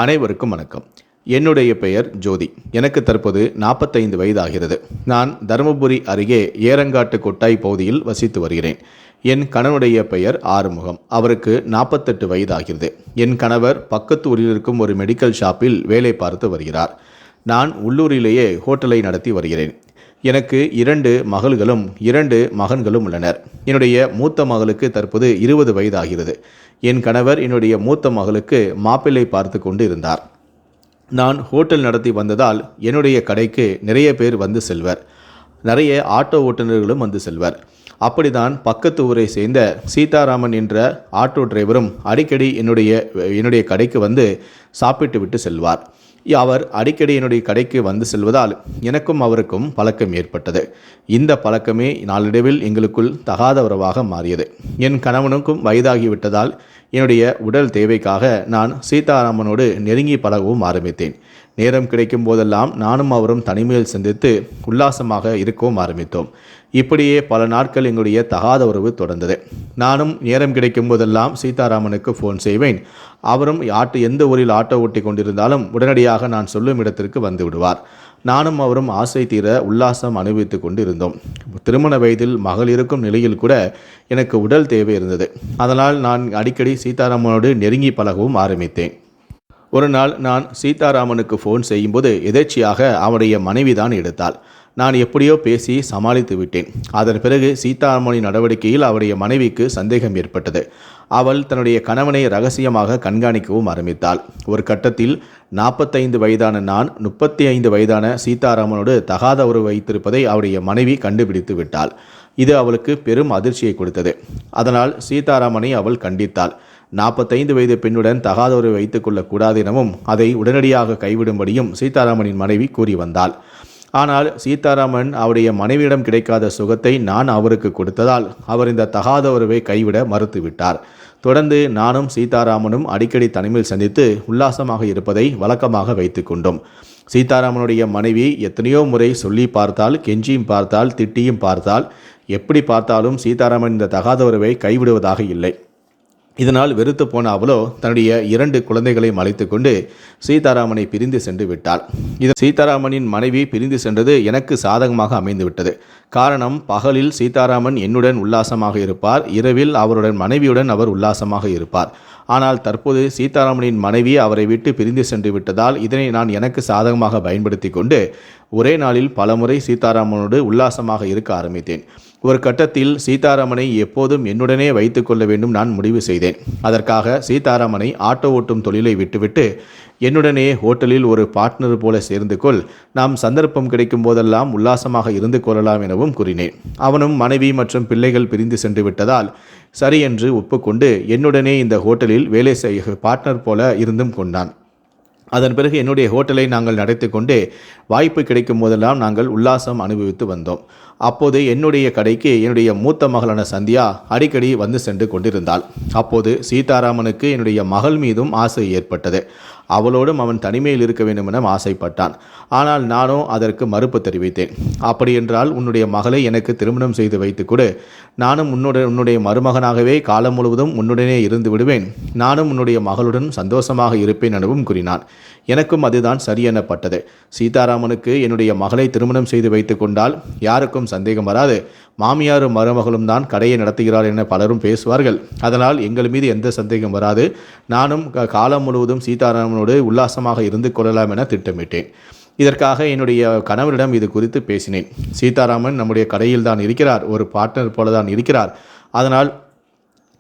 அனைவருக்கும் வணக்கம். என்னுடைய பெயர் ஜோதி. எனக்கு தற்போது 45 வயது ஆகிறது. நான் தருமபுரி அருகே ஏரங்காட்டு கொட்டாய் பகுதியில் வசித்து வருகிறேன். என் கணவனுடைய பெயர் ஆறுமுகம். அவருக்கு 48 வயது ஆகிறது. என் கணவர் பக்கத்து ஊரில் இருக்கும் ஒரு மெடிக்கல் ஷாப்பில் வேலை பார்த்து வருகிறார். நான் உள்ளூரிலேயே ஹோட்டலை நடத்தி வருகிறேன். எனக்கு 2 மகள்களும் 2 மகன்களும் உள்ளனர். என்னுடைய மூத்த மகளுக்கு தற்போது 20 வயது ஆகிறது. என் கணவர் என்னுடைய மூத்த மகளுக்கு மாப்பிள்ளை பார்த்து கொண்டு இருந்தார். நான் ஹோட்டல் நடத்தி வந்ததால் என்னுடைய கடைக்கு நிறைய பேர் வந்து செல்வர். நிறைய ஆட்டோ ஓட்டுநர்களும் வந்து செல்வர். அப்படிதான் பக்கத்து ஊரை சேர்ந்த சீதாராமன் என்ற ஆட்டோ டிரைவரும் அடிக்கடி என்னுடைய கடைக்கு வந்து சாப்பிட்டு விட்டு செல்வார். அவர் அடிக்கடி என்னுடைய கடைக்கு வந்து செல்வதால் எனக்கும் அவருக்கும் பழக்கம் ஏற்பட்டது. இந்த பழக்கமே நாளடைவில் எங்களுக்குள் தகாத உறவாக மாறியது. என் கணவனுக்கும் வயதாகிவிட்டதால் என்னுடைய உடல் தேவைக்காக நான் சீதாராமனோடு நெருங்கி பழகவும் ஆரம்பித்தேன். நேரம் கிடைக்கும் போதெல்லாம் நானும் அவரும் தனிமையில் சந்தித்து உல்லாசமாக இருக்கவும் ஆரம்பித்தோம். இப்படியே பல நாட்கள் எங்களுடைய தகாத உறவு தொடர்ந்தது. நானும் நேரம் கிடைக்கும் போதெல்லாம் சீதாராமனுக்கு ஃபோன் செய்வேன். அவரும் எந்த ஊரில் ஆட்டோ ஓட்டி கொண்டிருந்தாலும் உடனடியாக நான் சொல்லும் இடத்திற்கு வந்து விடுவார். நானும் அவரும் ஆசை தீர உல்லாசம் அனுபவித்து கொண்டு இருந்தோம். திருமண வயதில் மகள் இருக்கும் நிலையில் கூட எனக்கு உடல் தேவை இருந்தது. அதனால் நான் அடிக்கடி சீதாராமனோடு நெருங்கி பழகவும் ஆரம்பித்தேன். ஒரு நாள் நான் சீதாராமனுக்கு ஃபோன் செய்யும்போது எதேச்சியாக அவருடைய மனைவி தான் எடுத்தாள். நான் எப்படியோ பேசி சமாளித்து விட்டேன். அதன் பிறகு சீதாராமனின் நடவடிக்கையில் அவருடைய மனைவிக்கு சந்தேகம் ஏற்பட்டது. அவள் தன்னுடைய கணவனை ரகசியமாக கண்காணிக்கவும் ஆரம்பித்தாள். ஒரு கட்டத்தில் 45 வயதான நான் 35 வயதான சீதாராமனோடு தகாத உறவு வைத்திருப்பதை அவருடைய மனைவி கண்டுபிடித்து விட்டாள். இது அவளுக்கு பெரும் அதிர்ச்சியை கொடுத்தது. அதனால் சீதாராமனை அவள் கண்டித்தாள். 45 வயது பெண்ணுடன் தகாத உறவை வைத்துக் கொள்ளக்கூடாது எனவும் அதை உடனடியாக கைவிடும்படியும் சீதாராமனின் மனைவி கூறி வந்தாள். ஆனால் சீதாராமன் அவருடைய மனைவியிடம் கிடைக்காத சுகத்தை நான் அவருக்கு கொடுத்ததால் அவர் இந்த தகாத உறவை கைவிட மறுத்துவிட்டார். தொடர்ந்து நானும் சீதாராமனும் அடிக்கடி தனிமையில் சந்தித்து உல்லாசமாக இருப்பதை வழக்கமாக வைத்து கொண்டோம். சீதாராமனுடைய மனைவி எத்தனையோ முறை சொல்லி பார்த்தால், கெஞ்சியும் பார்த்தால், திட்டியும் பார்த்தால், எப்படி பார்த்தாலும் சீதாராமன் இந்த தகாத உறவை கைவிடுவதாக இல்லை. இதனால் வெறுத்து போன அவளோ தன்னுடைய 2 குழந்தைகளையும் அழைத்து கொண்டு சீதாராமனை பிரிந்து சென்று விட்டாள். இது சீதாராமனின் மனைவி பிரிந்து சென்றது எனக்கு சாதகமாக அமைந்து விட்டது. காரணம், பகலில் சீதாராமன் என்னுடன் உல்லாசமாக இருப்பார், இரவில் அவருடன் மனைவியுடன் அவர் உல்லாசமாக இருப்பார். ஆனால் தற்போது சீதாராமனின் மனைவி அவரை விட்டு பிரிந்து சென்று விட்டதால் இதனை நான் எனக்கு சாதகமாக பயன்படுத்தி கொண்டு ஒரே நாளில் பலமுறை சீதாராமனோடு உல்லாசமாக இருக்க ஆரம்பித்தேன். ஒரு கட்டத்தில் சீதாராமனை எப்போதும் என்னுடனே வைத்து கொள்ள வேண்டும் நான் முடிவு செய்தேன். அதற்காக சீதாராமனை ஆட்டோ ஓட்டும் தொழிலை விட்டுவிட்டு என்னுடனே ஹோட்டலில் ஒரு பார்ட்னர் போல சேர்ந்து கொள், நாம் சந்தர்ப்பம் கிடைக்கும் போதெல்லாம் உல்லாசமாக இருந்து கொள்ளலாம் எனவும் கூறினேன். அவனும் மனைவி மற்றும் பிள்ளைகள் பிரிந்து சென்று விட்டதால் சரி என்று ஒப்புக்கொண்டு என்னுடனே இந்த ஹோட்டலில் வேலை செய்ய பார்ட்னர் போல இருந்தும் கொண்டான். அதன் பிறகு என்னுடைய ஹோட்டலை நாங்கள் நடத்தி கொண்டே வாய்ப்பு கிடைக்கும் போதெல்லாம் நாங்கள் உல்லாசம் அனுபவித்து வந்தோம். அப்போது என்னுடைய கடைக்கு என்னுடைய மூத்த மகளான சந்தியா அடிக்கடி வந்து சென்று கொண்டிருந்தாள். அப்போது சீதாராமனுக்கு என்னுடைய மகள் மீதும் ஆசை ஏற்பட்டது. அவளோடும் அவன் தனிமையில் இருக்க வேண்டும் என ஆசைப்பட்டான். ஆனால் நானோ அதற்கு மறுப்பு தெரிவித்தேன். அப்படியென்றால் உன்னுடைய மகளை எனக்கு திருமணம் செய்து வைத்துக் கொடு, நானும் உன்னுடைய மருமகனாகவே காலம் முழுவதும் உன்னுடனே இருந்து விடுவேன், நானும் உன்னுடைய மகளுடன் சந்தோஷமாக இருப்பேன் எனவும் கூறினான். எனக்கும் அதுதான் சரி எனப்பட்டது. சீதாராமனுக்கு என்னுடைய மகளை திருமணம் செய்து வைத்துக் கொண்டால் யாருக்கும் சந்தேகம் வராது. மாமியாரும் மருமகளும் தான் கடையை நடத்துகிறார் என பலரும் பேசுவார்கள். அதனால் எங்கள் மீது எந்த சந்தேகம் வராது. நானும் காலம் முழுவதும் சீதாராமனோடு உல்லாசமாக இருந்து கொள்ளலாம் என திட்டமிட்டேன். இதற்காக என்னுடைய கணவரிடம் இது குறித்து பேசினேன். சீதாராமன் நம்முடைய கடையில் தான் இருக்கிறார், ஒரு பார்ட்னர் போல தான் இருக்கிறார். அதனால்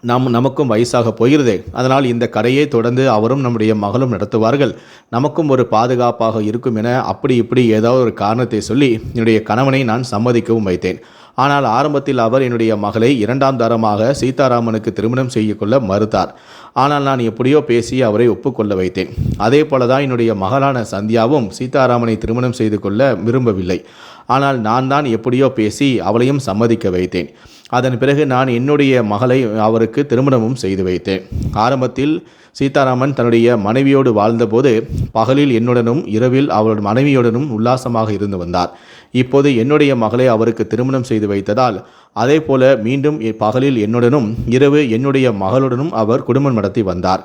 நமக்கும் வயசாக போகிறது. அதனால் இந்த கடையை தொடர்ந்து அவரும் நம்முடைய மகளும் நடத்துவார்கள், நமக்கும் ஒரு பாதுகாப்பாக இருக்கும் என அப்படி இப்படி ஏதாவது ஒரு காரணத்தை சொல்லி என்னுடைய கணவனை நான் சம்மதிக்கவும் வைத்தேன். ஆனால் ஆரம்பத்தில் அவர் என்னுடைய மகளை 2ஆம் தரமாக சீதாராமனுக்கு திருமணம் செய்ய கொள்ள மறுத்தார். ஆனால் நான் எப்படியோ பேசி அவரை ஒப்புக்கொள்ள வைத்தேன். அதே போலதான் என்னுடைய மகளான சந்தியாவும் சீதாராமனை திருமணம் செய்து கொள்ள விரும்பவில்லை. ஆனால் நான் தான் எப்படியோ பேசி அவளையும் சம்மதிக்க வைத்தேன். அதன் பிறகு நான் என்னுடைய மகளை அவருக்கு திருமணமும் செய்து வைத்தேன். ஆரம்பத்தில் சீதாராமன் தன்னுடைய மனைவியோடு வாழ்ந்தபோது பகலில் என்னுடனும் இரவில் அவருடைய மனைவியுடனும் உல்லாசமாக இருந்து வந்தார். இப்போது என்னுடைய மகளை அவருக்கு திருமணம் செய்து வைத்ததால் அதே போல மீண்டும் பகலில் என்னுடனும் இரவு என்னுடைய மகளுடனும் அவர் குடும்பம் நடத்தி வந்தார்.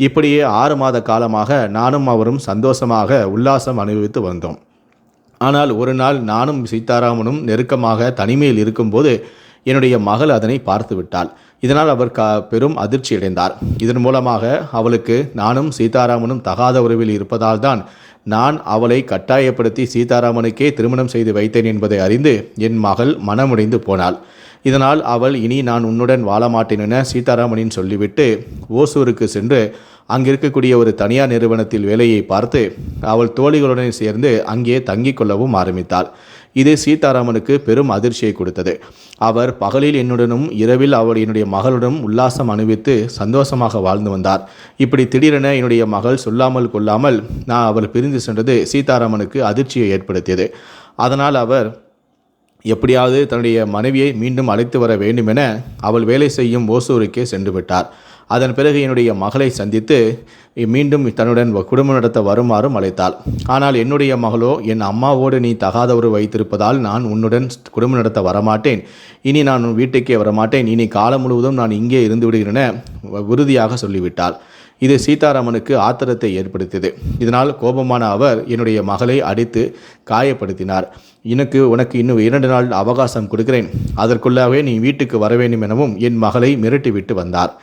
இப்படியே 6 மாத காலமாக நானும் அவரும் சந்தோஷமாக உல்லாசம் அனுபவித்து வந்தோம். ஆனால் ஒரு நாள் நானும் சீதாராமனும் நெருக்கமாக தனிமையில் இருக்கும்போது என்னுடைய மகள் அதனை பார்த்து விட்டாள். இதனால் அவர் பெரும் அதிர்ச்சி அடைந்தார். இதன் மூலமாக அவளுக்கு நானும் சீதாராமனும் தகாத உறவில் இருப்பதால் தான் நான் அவளை கட்டாயப்படுத்தி சீதாராமனுக்கே திருமணம் செய்து வைத்தேன் என்பதை அறிந்து என் மகள் மனமுடைந்து போனாள். இதனால் அவள் இனி நான் உன்னுடன் வாழ மாட்டேன் என சீதாராமனின் சொல்லிவிட்டு ஓசூருக்கு சென்று அங்கிருக்கக்கூடிய ஒரு தனியார் நிறுவனத்தில் வேலையை பார்த்து அவள் தோழிகளுடன் சேர்ந்து அங்கே தங்கிக் கொள்ளவும் ஆரம்பித்தாள். இது சீதாராமனுக்கு பெரும் அதிர்ச்சியை கொடுத்தது. அவர் பகலில் என்னுடனும் இரவில் அவள் என்னுடைய மகளுடன் உல்லாசம் அனுபவித்து சந்தோஷமாக வாழ்ந்து வந்தார். இப்படி திடீரென என்னுடைய மகள் சொல்லாமல் கொள்ளாமல் நான் அவள் பிரிந்து சென்றது சீதாராமனுக்கு அதிர்ச்சியை ஏற்படுத்தியது. அதனால் அவர் எப்படியாவது தன்னுடைய மனைவியை மீண்டும் அழைத்து வர வேண்டும் என அவள் வேலை செய்யும் ஓசூருக்கே சென்று விட்டார். அதன் பிறகு என்னுடைய மகளை சந்தித்து மீண்டும் தன்னுடன் குடும்பம் நடத்த வருமாறும் அழைத்தாள். ஆனால் என்னுடைய மகளோ என் அம்மாவோடு நீ தகாத உறவு வைத்திருப்பதால் நான் உன்னுடன் குடும்பம் நடத்த வரமாட்டேன், இனி நான் உன் வீட்டுக்கே வரமாட்டேன், இனி காலம் முழுவதும் நான் இங்கே இருந்து விடுகிறேன் என உறுதியாக சொல்லிவிட்டாள். இது சீதாராமனுக்கு ஆத்திரத்தை ஏற்படுத்தியது. இதனால் கோபமான அவர் என்னுடைய மகளை அடித்து காயப்படுத்தினார். உனக்கு இன்னும் 2 நாள் அவகாசம் கொடுக்கிறேன், அதற்குள்ளாகவே நீ வீட்டுக்கு வர வேண்டும் எனவும் என் மகளை மிரட்டிவிட்டு வந்தார்.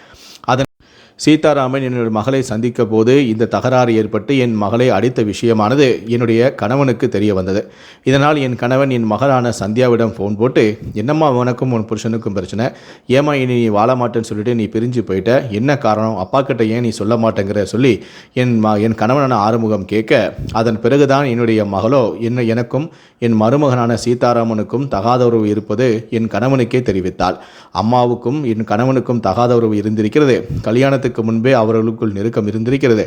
சீதாராமன் என்னுடைய மகளை சந்திக்க போது இந்த தகராறு ஏற்பட்டு என் மகளை அடித்த விஷயமானது என்னுடைய கணவனுக்கு தெரிய வந்தது. இதனால் என் கணவன் என் மகளான சந்தியாவிடம் ஃபோன் போட்டு, என்னம்மா உனக்கும் உன் புருஷனுக்கும் பிரச்சனை, ஏமா இனி நீ வாழ மாட்டேன்னு சொல்லிட்டு நீ பிரிஞ்சு போயிட்ட, என்ன காரணம், அப்பா கிட்ட ஏன் நீ சொல்ல மாட்டேங்கிற சொல்லி என் கணவனான ஆறுமுகம் கேட்க, அதன் பிறகுதான் என்னுடைய மகளோ எனக்கும் என் மருமகனான சீதாராமனுக்கும் தகாத உறவு இருப்பது என் கணவனுக்கே தெரிவித்தாள். அம்மாவுக்கும் என் கணவனுக்கும் தகாத உறவு இருந்திருக்கிறது, கல்யாணத்துக்கு முன்பே அவர்களுக்குள் நெருக்கம் இருந்திருக்கிறது,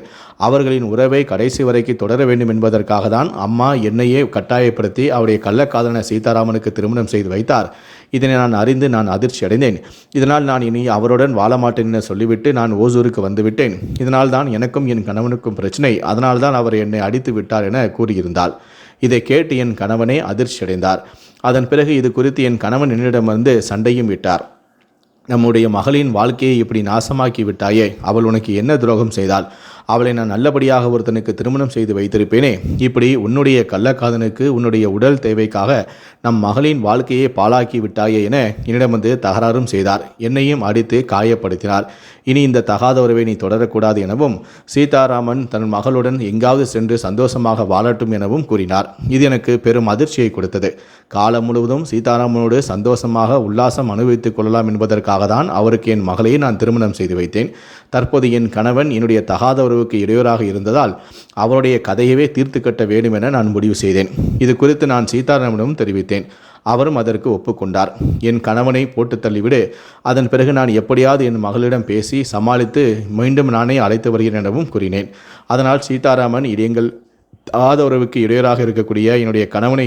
அவர்களின் உறவை கடைசி வரைக்கு தொடர வேண்டும் என்பதற்காக தான் அம்மா என்னையே கட்டாயப்படுத்தி அவருடைய கள்ளக்காதலன சீதாராமனுக்கு திருமணம் செய்து வைத்தார். இதனை நான் அறிந்து நான் அதிர்ச்சி அடைந்தேன். இதனால் நான் இனி அவருடன் வாழ மாட்டேன் என சொல்லிவிட்டு நான் ஓசூருக்கு வந்துவிட்டேன். இதனால் தான் எனக்கும் என் கணவனுக்கும் பிரச்சனை, அதனால் தான் அவர் என்னை அடித்து விட்டார் என கூறியிருந்தாள். இதை கேட்டு என் கணவனே அதிர்ச்சி அடைந்தார். அதன் பிறகு இது குறித்து என் கணவன் என்னிடமிருந்து சண்டையும் விட்டார். நம்முடைய மகளின் வாழ்க்கையை இப்படி நாசமாக்கி விட்டாயே, அவள் உனக்கு என்ன துரோகம் செய்தாள், அவளை நான் நல்லபடியாக ஒருத்தனுக்கு திருமணம் செய்து வைத்திருப்பேனே, இப்படி உன்னுடைய கள்ளக்காதனுக்கு உன்னுடைய உடல் தேவைக்காக நம் மகளின் வாழ்க்கையை பாழாக்கி விட்டாயே என என்னிடம் வந்து தகராறும் செய்தார். என்னையும் அடித்து காயப்படுத்தினார். இனி இந்த தகாத உறவை நீ தொடரக்கூடாது எனவும் சீதாராமன் தன் மகளுடன் எங்காவது சென்று சந்தோஷமாக வாழட்டும் எனவும் கூறினார். இது எனக்கு பெரும் அதிர்ச்சியை கொடுத்தது. காலம் முழுவதும் சீதாராமனோடு சந்தோஷமாக உல்லாசம் அனுபவித்துக் கொள்ளலாம் என்பதற்காக தான் அவருக்கு என் மகளையை நான் திருமணம் செய்து வைத்தேன். தற்போது என் கணவன் என்னுடைய தகாத உறவுக்கு இடையூறாக இருந்ததால் அவருடைய கதையவே தீர்த்து கட்ட வேண்டும் என நான் முடிவு செய்தேன். இது குறித்து நான் சீதாராமனிடம் தெரிவித்தேன். அவரும் அதற்கு ஒப்புக்கொண்டார். என் கணவனை போட்டு தள்ளிவிடு, அதன் பிறகு நான் எப்படியாவது என் மகளிடம் பேசி சமாளித்து மீண்டும் நானே அழைத்து வருகிறேன் எனவும் கூறினேன். அதனால் சீதாராமன் எங்கள் தகாத உறவுக்கு இடையூறாக இருக்கக்கூடிய என்னுடைய கணவனை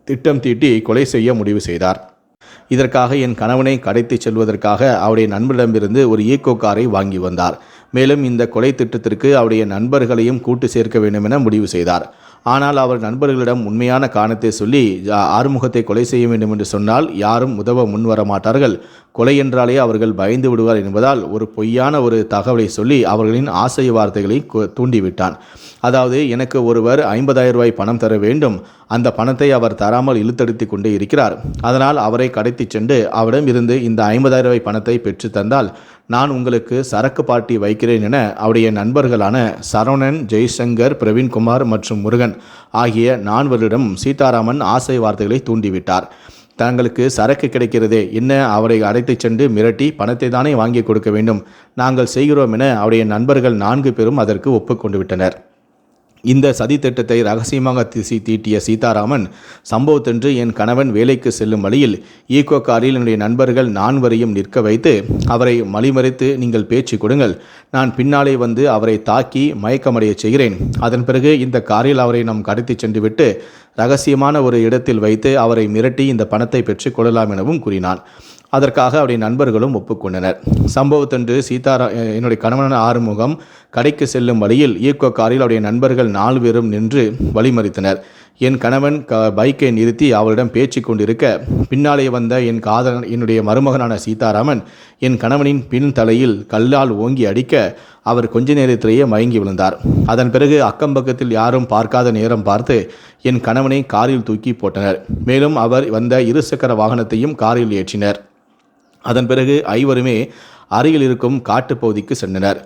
திட்டம் தீட்டி கொலை செய்ய முடிவு செய்தார். இதற்காக என் கணவனை கடத்தி செல்வதற்காக அவருடைய நண்பரிடமிருந்து ஒரு ஈக்கோ காரை வாங்கி வந்தார். மேலும் இந்த கொலை திட்டத்திற்கு அவருடைய நண்பர்களையும் கூட்டு சேர்க்க வேண்டும் என முடிவு செய்தார். ஆனால் அவர் நண்பர்களிடம் உண்மையான காரணத்தை சொல்லி ஆறுமுகத்தை கொலை செய்ய வேண்டும் என்று சொன்னால் யாரும் உதவ முன்வர மாட்டார்கள், கொலை என்றாலே அவர்கள் பயந்து விடுவார் என்பதால் ஒரு பொய்யான ஒரு தகவலை சொல்லி அவர்களின் ஆசை வார்த்தைகளை தூண்டிவிட்டான். அதாவது, எனக்கு ஒருவர் 50,000 ரூபாய் பணம் தர வேண்டும், அந்த பணத்தை அவர் தராமல் இழுத்தடித்து கொண்டே இருக்கிறார், அதனால் அவரை கடத்தி சென்று அவரிடம் இருந்து இந்த 50,000 ரூபாய் பணத்தை பெற்று தந்தால் நான் உங்களுக்கு சரக்கு பார்ட்டி வைக்கிறேன் என அவருடைய நண்பர்களான சரவணன், ஜெய்சங்கர், பிரவீன்குமார் மற்றும் முருகன் ஆகிய 4 சீதாராமன் ஆசை வார்த்தைகளை தூண்டிவிட்டார். தங்களுக்கு சரக்கு கிடைக்கிறதே என்ன, அவரை அழைத்துச் சென்று மிரட்டி பணத்தை தானே வாங்கி கொடுக்க வேண்டும், நாங்கள் செய்கிறோம் என அவருடைய நண்பர்கள் 4 பேரும் அதற்கு ஒப்புக்கொண்டு விட்டனர். இந்த சதி திட்டத்தை ரகசியமாக தீட்டிய சீதாராமன் சம்பவத்தன்று என் கணவன் வேலைக்கு செல்லும் வழியில் ஈக்கோ காரில் என்னுடைய நண்பர்கள் 4 நிற்க வைத்து அவரை மலிமறித்து, நீங்கள் பேச்சு கொடுங்கள், நான் பின்னாலே வந்து அவரை தாக்கி மயக்கமடைய செய்கிறேன், அதன் பிறகு இந்த காரில் அவரை நாம் கடத்தி சென்று விட்டு ரகசியமான ஒரு இடத்தில் வைத்து அவரை மிரட்டி இந்த பணத்தை பெற்றுக் கொள்ளலாம் எனவும் கூறினான். அதற்காக அவருடைய நண்பர்களும் ஒப்புக்கொண்டனர். சம்பவத்தன்று என்னுடைய கணவனான ஆறுமுகம் கடைக்கு செல்லும் வழியில் ஈக்கோ காரில் அவருடைய நண்பர்கள் 4 பேரும் நின்று வழிமறித்தனர். என் கணவன் பைக்கை நிறுத்தி அவளிடம் பேச்சு கொண்டிருக்க பின்னாலே வந்த என் காதலன் என்னுடைய மருமகனான சீதாராமன் என் கணவனின் பின் தலையில் கல்லால் ஓங்கி அடிக்க அவர் கொஞ்ச நேரத்திலேயே மயங்கி விழுந்தார். அதன் பிறகு அக்கம்பக்கத்தில் யாரும் பார்க்காத நேரம் பார்த்து என் கணவனை காரில் தூக்கி போட்டனர். மேலும் அவர் வந்த இருசக்கர வாகனத்தையும் காரில் ஏற்றினர். அதன் பிறகு ஐவருமே அருகில் இருக்கும் காட்டுப்பகுதிக்கு சென்றனர்.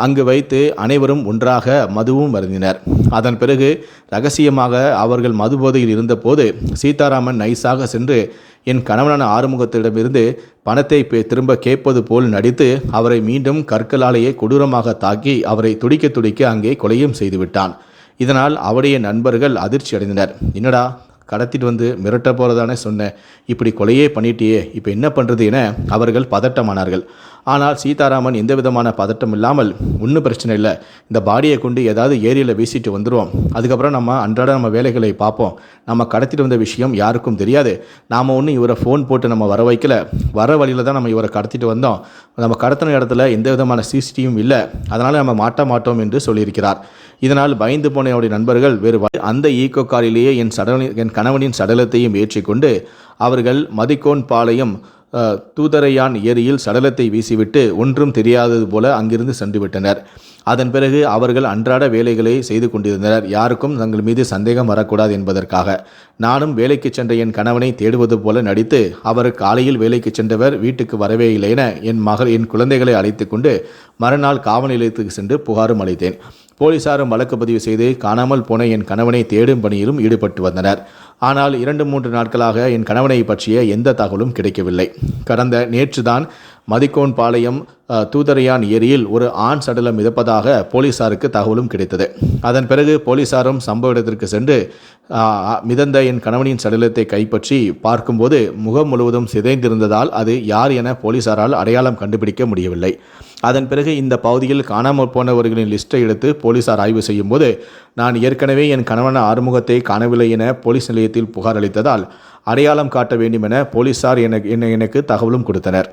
அங்கு வைத்து அனைவரும் ஒன்றாக மதுவும் அருந்தினர். அதன் பிறகு ரகசியமாக அவர்கள் மதுபோதையில் இருந்தபோது சீதாராமன் நைஸாக சென்று என் கணவனான ஆறுமுகத்திடமிருந்து பணத்தை திரும்ப கேட்பது போல் நடித்து அவரை மீண்டும் கற்களாலேயே கொடூரமாக தாக்கி அவரை துடிக்க துடிக்க அங்கே கொலையும் செய்துவிட்டான். இதனால் அவருடைய நண்பர்கள் அதிர்ச்சி அடைந்தனர். என்னடா கடத்திட்டு வந்து மிரட்ட போகிறதானே சொன்னேன், இப்படி கொலையே பண்ணிட்டியே, இப்போ என்ன பண்ணுறது என அவர்கள் பதட்டமானார்கள். ஆனால் சீதாராமன் எந்த விதமான பதட்டம் இல்லாமல், ஒன்றும் பிரச்சனை இல்லை, இந்த பாடியை கொண்டு ஏதாவது ஏரியில் வீசிட்டு வந்துடுவோம், அதுக்கப்புறம் நம்ம அன்றாட நம்ம வேலைகளை பார்ப்போம், நம்ம கடத்திட்டு வந்த விஷயம் யாருக்கும் தெரியாது, நாம் ஒன்றும் இவரை ஃபோன் போட்டு நம்ம வர வைக்கல, வர வழியில் தான் நம்ம இவரை கடத்திட்டு வந்தோம், நம்ம கடத்தின இடத்துல எந்த விதமான சிசிடிவியும் இல்லை, அதனால் நம்ம மாட்ட மாட்டோம் என்று சொல்லியிருக்கிறார். இதனால் பயந்து போன அவருடைய நண்பர்கள் வேறு அந்த ஈக்கோ காரிலேயே என் கணவனின் சடலத்தையும் ஏற்றிக்கொண்டு அவர்கள் மதிக்கோன் பாளையம் தூதரையான் ஏரியில் சடலத்தை வீசிவிட்டு ஒன்றும் தெரியாதது போல அங்கிருந்து சென்று விட்டனர். அதன் பிறகு அவர்கள் அன்றாட வேலைகளை செய்து கொண்டிருந்தனர். யாருக்கும் தங்கள் மீது சந்தேகம் வரக்கூடாது என்பதற்காக நானும் வேலைக்கு சென்ற என் கணவனை தேடுவது போல நடித்து அவர் காலையில் வேலைக்கு சென்றவர் வீட்டுக்கு வரவே இல்லை என என் குழந்தைகளை அழைத்து கொண்டு மறுநாள் காவல் நிலையத்துக்கு சென்று புகாரும் அளித்தேன். போலீசாரும் வழக்கு பதிவு செய்து காணாமல் போன என் கணவனை தேடும் பணியிலும் ஈடுபட்டு வந்தனர். ஆனால் 2-3 நாட்களாக என் கணவனை பற்றிய எந்த தகவலும் கிடைக்கவில்லை. கடந்த நேற்றுதான் மதிக்கோன் பாளையம் தூதரையான் ஏரியில் ஒரு ஆண் சடலம் மிதப்பதாக போலீசாருக்கு தகவலும் கிடைத்தது. அதன் பிறகு போலீசாரும் சம்பவ இடத்திற்கு சென்று மிதந்த என் கணவனின் சடலத்தை கைப்பற்றி பார்க்கும்போது முகம் முழுவதும் சிதைந்திருந்ததால் அது யார் என போலீசாரால் அடையாளம் கண்டுபிடிக்க முடியவில்லை. அதன் பிறகு இந்த பகுதியில் காணாமல் போனவர்களின் லிஸ்ட்டை எடுத்து போலீசார் ஆய்வு செய்யும் போது நான் ஏற்கனவே என் கணவன் ஆறுமுகத்தை காணவில்லை என போலீஸ் நிலையத்தில் புகார் அளித்ததால் அடையாளம் காட்ட வேண்டும் என போலீசார் எனக்கு தகவலும் கொடுத்தனர்.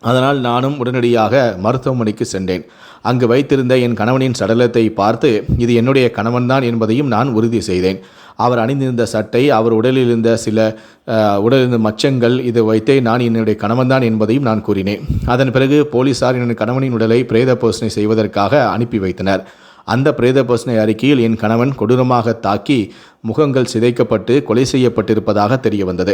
அதனால் நானும் உடனடியாக மருத்துவமனைக்கு சென்றேன். அங்கு வைத்திருந்த என் கணவனின் சடலத்தை பார்த்து இது என்னுடைய கணவன்தான் என்பதையும் நான் உறுதி செய்தேன். அவர் அணிந்திருந்த சட்டை, அவர் உடலில் இருந்த சில உடலிருந்த மச்சங்கள், இதை வைத்தே நான் என்னுடைய கணவன்தான் என்பதையும் நான் கூறினேன். அதன் பிறகு போலீசார் என் கணவனின் உடலை பிரேத பரிசோதனை செய்வதற்காக அனுப்பி வைத்தனர். அந்த பிரேத பரிசோதனை அறிக்கையில் என் கணவன் கொடூரமாக தாக்கி முகங்கள் சிதைக்கப்பட்டு கொலை செய்யப்பட்டிருப்பதாக தெரிய வந்தது.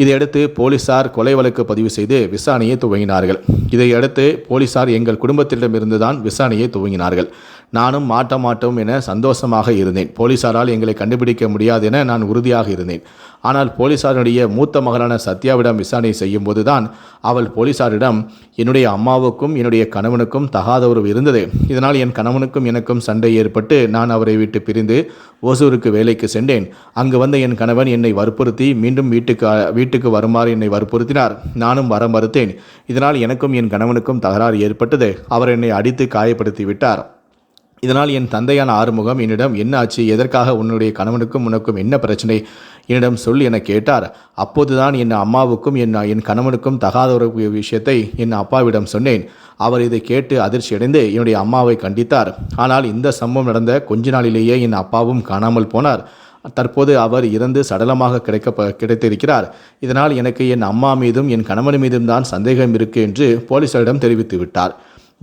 இதையடுத்து போலீசார் கொலை வழக்கு பதிவு செய்து விசாரணையை துவங்கினார்கள். இதையடுத்து போலீசார் எங்கள் குடும்பத்திடமிருந்து தான் விசாரணையை துவங்கினார்கள். நானும் மாட்டோம் என சந்தோஷமாக இருந்தேன். போலீசாரால் எங்களை கண்டுபிடிக்க முடியாது என நான் உறுதியாக இருந்தேன். ஆனால் போலீசாருடைய மூத்த மகளான சத்யாவிடம் விசாரணை செய்யும் போதுதான் அவள் போலீசாரிடம் என்னுடைய அம்மாவுக்கும் என்னுடைய கணவனுக்கும் தகாத உறவு இருந்தது, இதனால் என் கணவனுக்கும் எனக்கும் சண்டை ஏற்பட்டு நான் அவரை விட்டு பிரிந்து ஓசூருக்கு வேலைக்கு சென்றேன். அங்கு வந்த என் கணவன் என்னை வற்புறுத்தி மீண்டும் வீட்டுக்கு வருமாறு என்னை வற்புறுத்தினார். நானும் வர மறுத்தேன். இதனால் எனக்கும் என் கணவனுக்கும் தகராறு ஏற்பட்டது. அவர் என்னை அடித்து காயப்படுத்தி விட்டார். இதனால் என் தந்தையான ஆறுமுகம் என்னிடம் என்ன ஆச்சு, எதற்காக உன்னுடைய கணவனுக்கும் உனக்கும் என்ன பிரச்சனை என்னிடம் சொல் என கேட்டார். அப்போதுதான் என் அம்மாவுக்கும் என் கணவனுக்கும் தகாத ஒரு விஷயத்தை என் அப்பாவிடம் சொன்னேன். அவர் இதை கேட்டு அதிர்ச்சியடைந்து என்னுடைய அம்மாவை கண்டித்தார். ஆனால் இந்த சம்பவம் நடந்த கொஞ்ச நாளிலேயே என் அப்பாவும் காணாமல் போனார். தற்போது அவர் இறந்து சடலமாக கிடைத்திருக்கிறார். இதனால் எனக்கு என் அம்மா மீதும் என் கணவன் மீதும் தான் சந்தேகம் இருக்கு என்று போலீசாரிடம் தெரிவித்து விட்டார்.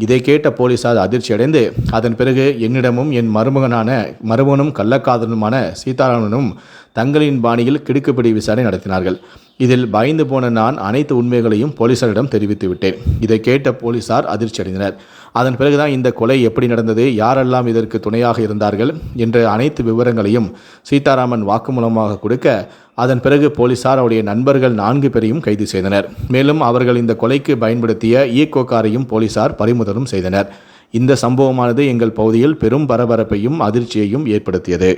இதை கேட்ட போலீசார் அதிர்ச்சியடைந்து அதன் பிறகு என்னிடமும் என் மருமகனும் கள்ளக்காதலனுமான சீதாராமனும் தங்களின் பாணியில் கிடுக்குப்பிடி விசாரணை நடத்தினார்கள். இதில் பயந்து போன நான் அனைத்து உண்மைகளையும் போலீசாரிடம் தெரிவித்து விட்டேன். இதை கேட்ட போலீசார் அதிர்ச்சியடைந்தனர். அதன் பிறகுதான் இந்த கொலை எப்படி நடந்தது, யாரெல்லாம் இதற்கு துணையாக இருந்தார்கள் என்ற அனைத்து விவரங்களையும் சீதாராமன் வாக்குமூலமாக கொடுக்க அதன் பிறகு போலீசார் அவருடைய நண்பர்கள் 4 பேரையும் கைது செய்தனர். மேலும் அவர்கள் இந்த கொலைக்கு பயன்படுத்திய ஈக்கோ காரையும் போலீசார் பறிமுதலும் செய்தனர். இந்த சம்பவமானது எங்கள் பகுதியில் பெரும் பரபரப்பையும் அதிர்ச்சியையும் ஏற்படுத்தியது.